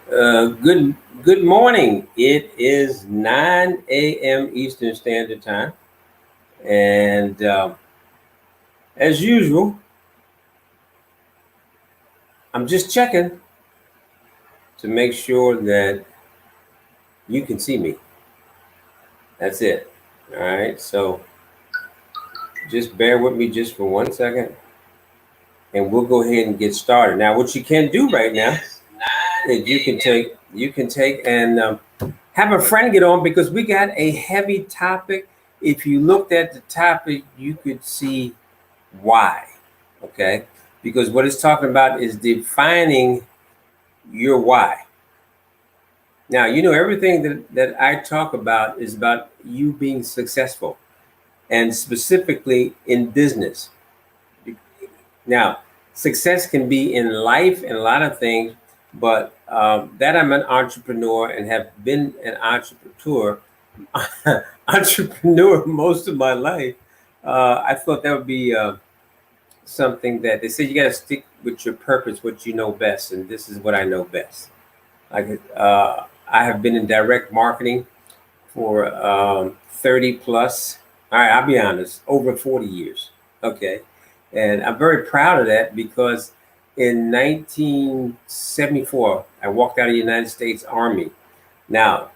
Good morning. It is 9 a.m. Eastern Standard Time, and as usual, I'm just checking to make sure that you can see me. That's it. All right. So just bear with me just for 1 second, and we'll go ahead and get started. Now, what you can do right now is you can take and have a friend get on because we got a heavy topic. If you looked at the topic, you could see why. Okay, because what it's talking about is defining your why. Now, everything that I talk about is about you being successful, and specifically in business. Now, success can be in life and a lot of things, but that I'm an entrepreneur and have been an entrepreneur entrepreneur most of my life. I thought that would be something that they say you got to stick with your purpose, what you know best, and this is what I know best. I have been in direct marketing for 30 plus. All right, I'll be honest, over 40 years. Okay, and I'm very proud of that because in 1974 I walked out of the United States Army. Now,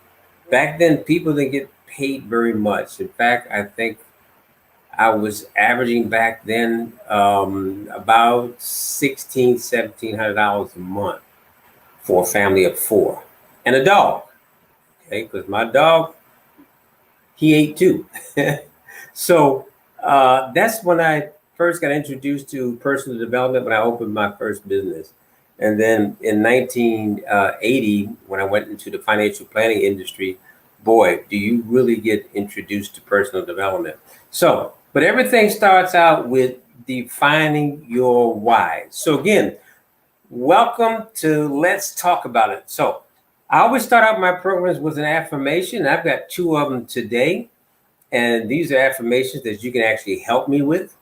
back then people didn't get paid very much. In fact, I think I was averaging back then about $1,700 a month for a family of four and a dog. Okay, because my dog, he ate too. So that's when I first got introduced to personal development when I opened my first business. And then in 1980, when I went into the financial planning industry, boy, do you really get introduced to personal development. So, but everything starts out with defining your why. So, again, welcome to Let's Talk About It. So, I always start out my programs with an affirmation. I've got two of them today, and these are affirmations that you can actually help me with.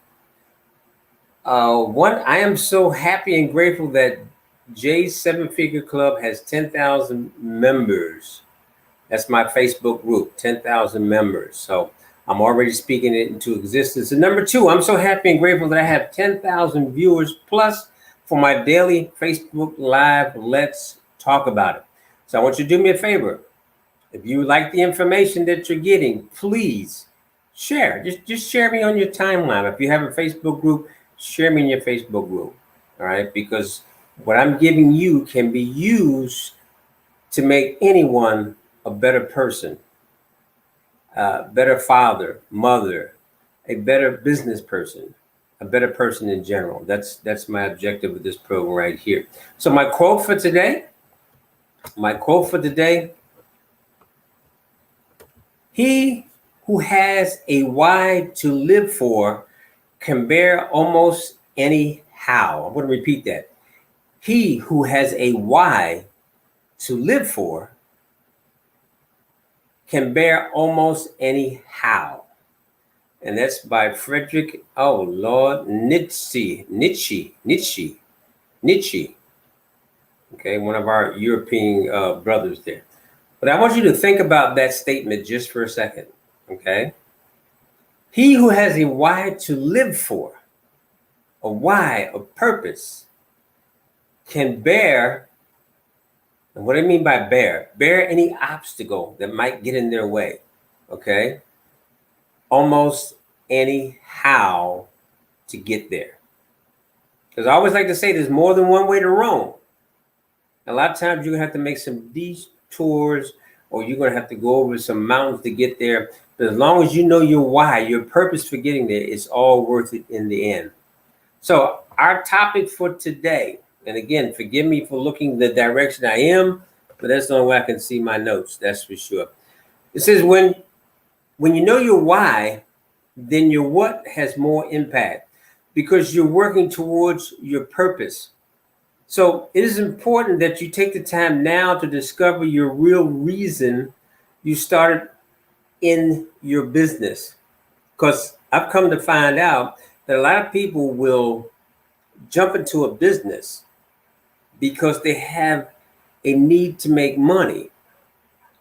One, I am so happy and grateful that Jay's Seven Figure Club has 10,000 members. That's my Facebook group, 10,000 members. So I'm already speaking it into existence. And number two, I'm so happy and grateful that I have 10,000 viewers plus for my daily Facebook Live Let's Talk About It. So I want you to do me a favor. If you like the information that you're getting, please share. Just share me on your timeline. If you have a Facebook group, share me in your Facebook group. All right, because what I'm giving you can be used to make anyone a better person, a better father, mother, a better business person, a better person in general. That's my objective with this program right here. So my quote for today, he who has a why to live for can bear almost any how. I'm going to repeat that. He who has a why to live for can bear almost any how. And that's by Friedrich, oh Lord, Nietzsche. Okay, one of our European brothers there. But I want you to think about that statement just for a second. Okay, he who has a why to live for, a why, a purpose, can bear, and what I mean by bear any obstacle that might get in their way. Okay, almost any how to get there. Because I always like to say there's more than one way to Rome. A lot of times you're gonna have to make some detours or you're gonna have to go over some mountains to get there. But as long as you know your why, your purpose for getting there, it's all worth it in the end. So our topic for today, and again, forgive me for looking the direction I am, but that's the only way I can see my notes, that's for sure. It says when you know your why, then your what has more impact because you're working towards your purpose. So it is important that you take the time now to discover your real reason you started in your business. Because I've come to find out that a lot of people will jump into a business because they have a need to make money.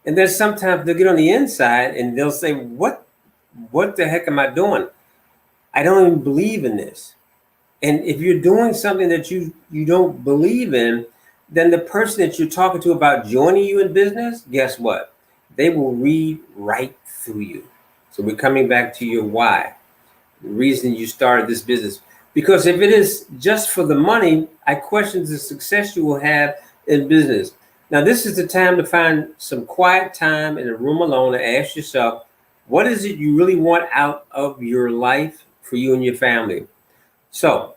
And then sometimes they'll get on the inside and they'll say, what the heck am I doing? I don't even believe in this. And if you're doing something that you don't believe in, then the person that you're talking to about joining you in business, guess what? They will read right through you. So we're coming back to your why, the reason you started this business. Because if it is just for the money, I question the success you will have in business. Now, this is the time to find some quiet time in a room alone and ask yourself, what is it you really want out of your life for you and your family? So,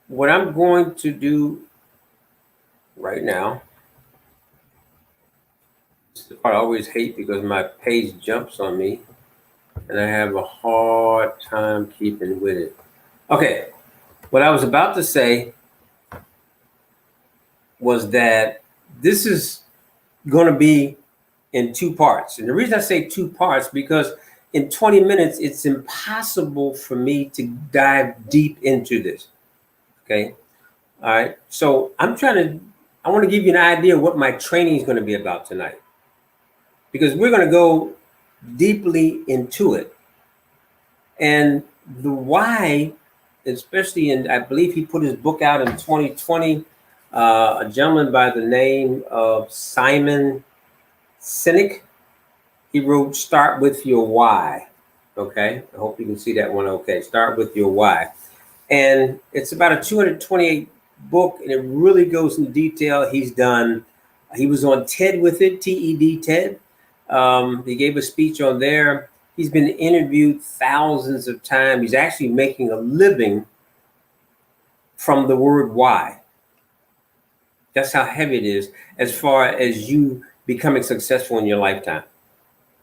what I'm going to do right now, this is the part I always hate because my page jumps on me and I have a hard time keeping with it. Okay, what I was about to say was that this is going to be in two parts. And the reason I say two parts, because in 20 minutes, it's impossible for me to dive deep into this. Okay. All right. So I want to give you an idea of what my training is going to be about tonight, because we're going to go deeply into it. And the why, especially I believe he put his book out in 2020, a gentleman by the name of Simon Sinek. He wrote, Start with Your Why. Okay. I hope you can see that one. Okay. Start with your why. And it's about a 228 book, and it really goes into detail. He was on TED with it, TED, TED. He gave a speech on there. He's been interviewed thousands of times. He's actually making a living from the word why. That's how heavy it is as far as you becoming successful in your lifetime.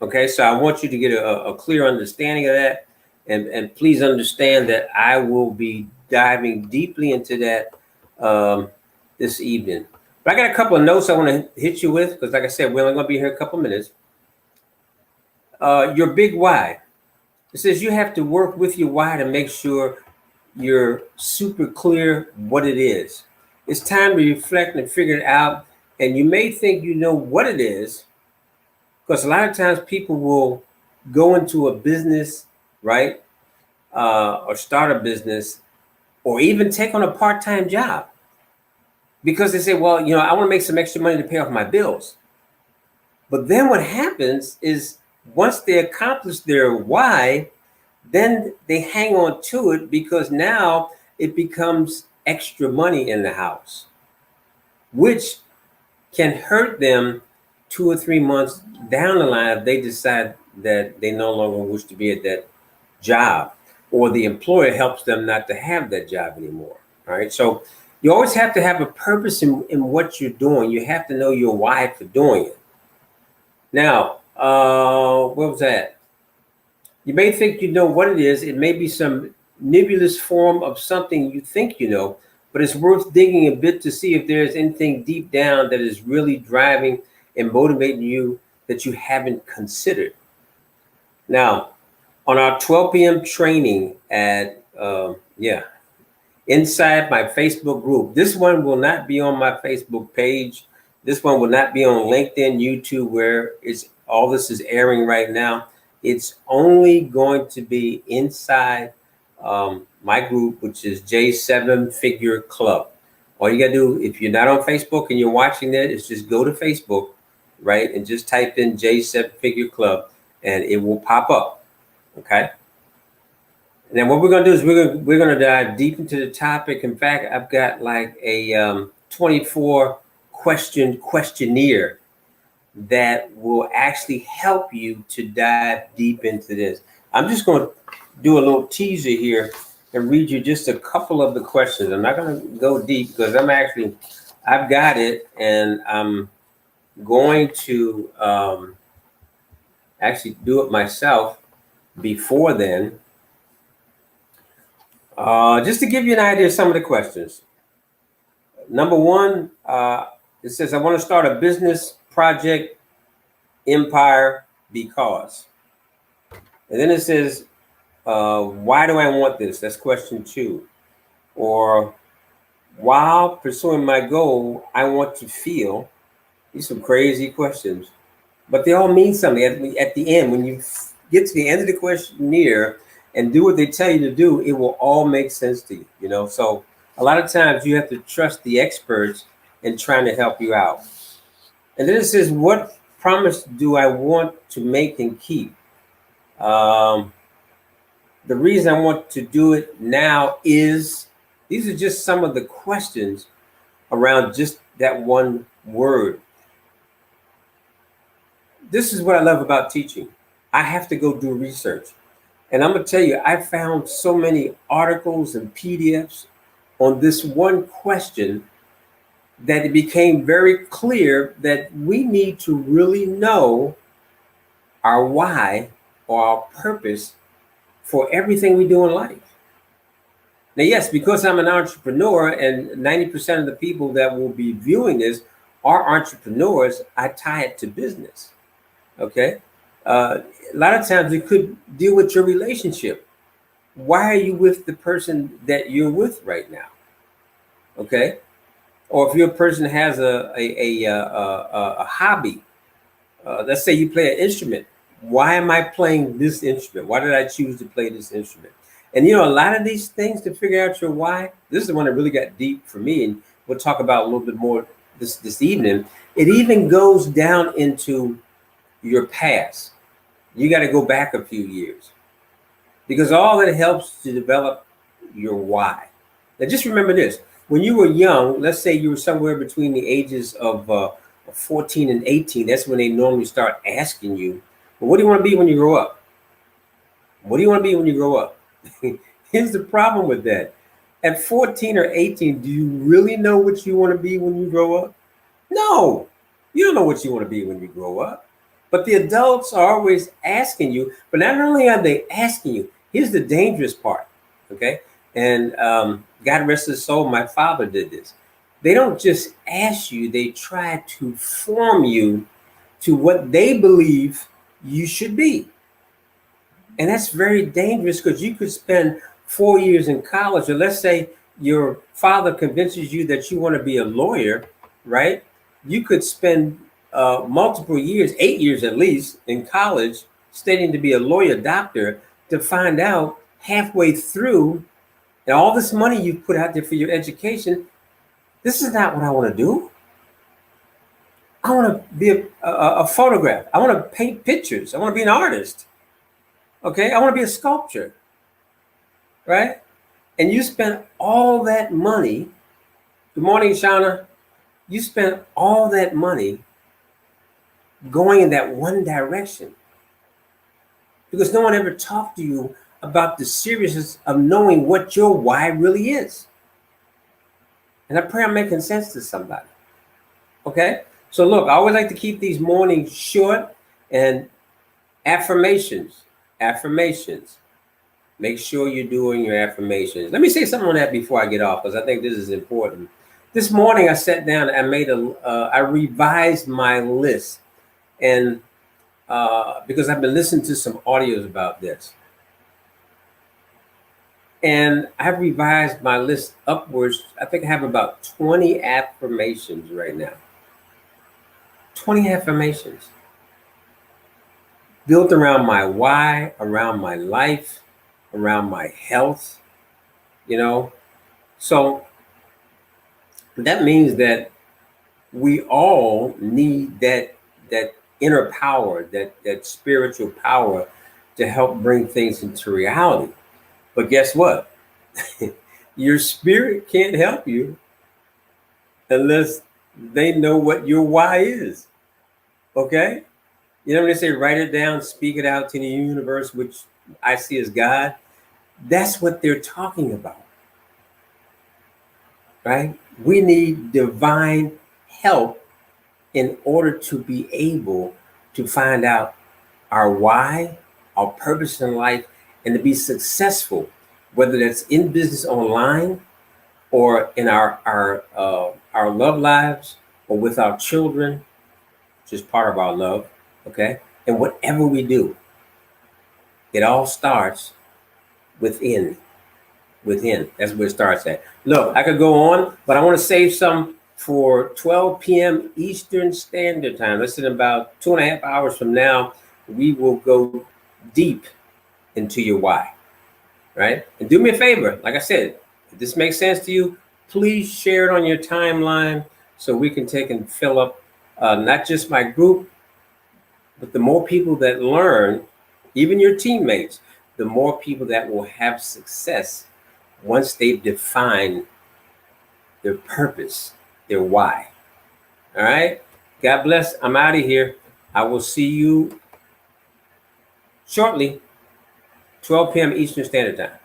Okay, so I want you to get a clear understanding of that. And please understand that I will be diving deeply into that this evening. But I got a couple of notes I want to hit you with, because like I said, we're only going to be here a couple minutes. Your big why. It says you have to work with your why to make sure you're super clear what it is. It's time to reflect and figure it out. And you may think you know what it is, because a lot of times people will go into a business, right? Or start a business, or even take on a part-time job, because they say, well, I want to make some extra money to pay off my bills. But then what happens is once they accomplish their why, then they hang on to it, because now it becomes extra money in the house, which can hurt them 2 or 3 months down the line if they decide that they no longer wish to be at that job, or the employer helps them not to have that job anymore. All right. So you always have to have a purpose in what you're doing. You have to know your why for doing it. Now, what was that? You may think you know what it is. It may be some nebulous form of something you think you know, but it's worth digging a bit to see if there's anything deep down that is really driving and motivating you that you haven't considered. Now, on our 12 p.m. training at, inside my Facebook group, this one will not be on my Facebook page. This one will not be on LinkedIn, YouTube, where all this is airing right now. It's only going to be inside my group, which is J7 Figure Club. All you got to do, if you're not on Facebook and you're watching that, is just go to Facebook, right, and just type in J7 Figure Club, and it will pop up. Okay. And then what we're going to do is we're going to dive deep into the topic. In fact, I've got like a 24 questionnaire that will actually help you to dive deep into this. I'm just going to do a little teaser here and read you just a couple of the questions. I'm not going to go deep because I've got it, and I'm going to actually do it myself before then. Just to give you an idea of some of the questions. Number one, it says, I want to start a business project empire because. And then it says, why do I want this? That's question 2. Or while pursuing my goal, I want to feel. These are some crazy questions, but they all mean something. At the end, when you get to the end of the questionnaire and do what they tell you to do, it will all make sense to you. So a lot of times you have to trust the experts in trying to help you out. And then it says, what promise do I want to make and keep? Um, the reason I want to do it now is, these are just some of the questions around just that one word. This is what I love about teaching. I have to go do research. And I'm going to tell you, I found so many articles and PDFs on this one question that it became very clear that we need to really know our why or our purpose for everything we do in life. Now, yes, because I'm an entrepreneur and 90% of the people that will be viewing this are entrepreneurs, I tie it to business. Okay. A lot of times it could deal with your relationship. Why are you with the person that you're with right now? Okay. Or if your person has a hobby, let's say you play an instrument. Why am I playing this instrument? Why did I choose to play this instrument? And a lot of these things to figure out your why. This is the one that really got deep for me, and we'll talk about a little bit more this evening. It even goes down into your past. You got to go back a few years because all that helps to develop your why. Now, just remember this: when you were young, let's say you were somewhere between the ages of 14 and 18, that's when they normally start asking you, well, what do you want to be when you grow up? What do you want to be when you grow up? Here's the problem with that. At 14 or 18, do you really know what you want to be when you grow up? No, you don't know what you want to be when you grow up. But the adults are always asking you, but not only are they asking you, here's the dangerous part, okay? And God rest his soul, my father did this. They don't just ask you, they try to form you to what they believe you should be. And that's very dangerous because you could spend 4 years in college, or let's say your father convinces you that you want to be a lawyer, right? You could spend multiple years, 8 years at least, in college studying to be a lawyer, doctor, to find out halfway through, and all this money you've put out there for your education, this is not what I want to do. I want to be a photograph. I want to paint pictures. I want to be an artist. Okay, I want to be a sculptor, right? And you spent all that money. Good morning, Shauna. You spent all that money going in that one direction because no one ever talked to you about the seriousness of knowing what your why really is. And I pray I'm making sense to somebody. Okay? So look, I always like to keep these mornings short and affirmations. Affirmations. Make sure you're doing your affirmations. Let me say something on that before I get off, because I think this is important. This morning I sat down and I revised my list, and because I've been listening to some audios about this, and I've revised my list upwards. I think I have about 20 affirmations right now. 20 affirmations built around my why, around my life, around my health, So that means that we all need that inner power, that spiritual power to help bring things into reality. But guess what? Your spirit can't help you unless they know what your why is. Okay? When they say write it down, speak it out to the universe, which I see as God, that's what they're talking about. Right? We need divine help in order to be able to find out our why, our purpose in life, and to be successful, whether that's in business online or in our love lives or with our children, which is part of our love, okay? And whatever we do, it all starts within within. That's where it starts at. Look, I could go on, but I want to save some for 12 p.m. Eastern Standard Time. Listen, about 2.5 hours from now, we will go deep into your why, right? And do me a favor, like I said, if this makes sense to you, please share it on your timeline so we can take and fill up not just my group, but the more people that learn, even your teammates, the more people that will have success once they've defined their purpose, their why. All right. God bless. I'm out of here. I will see you shortly, 12 p.m. Eastern Standard Time.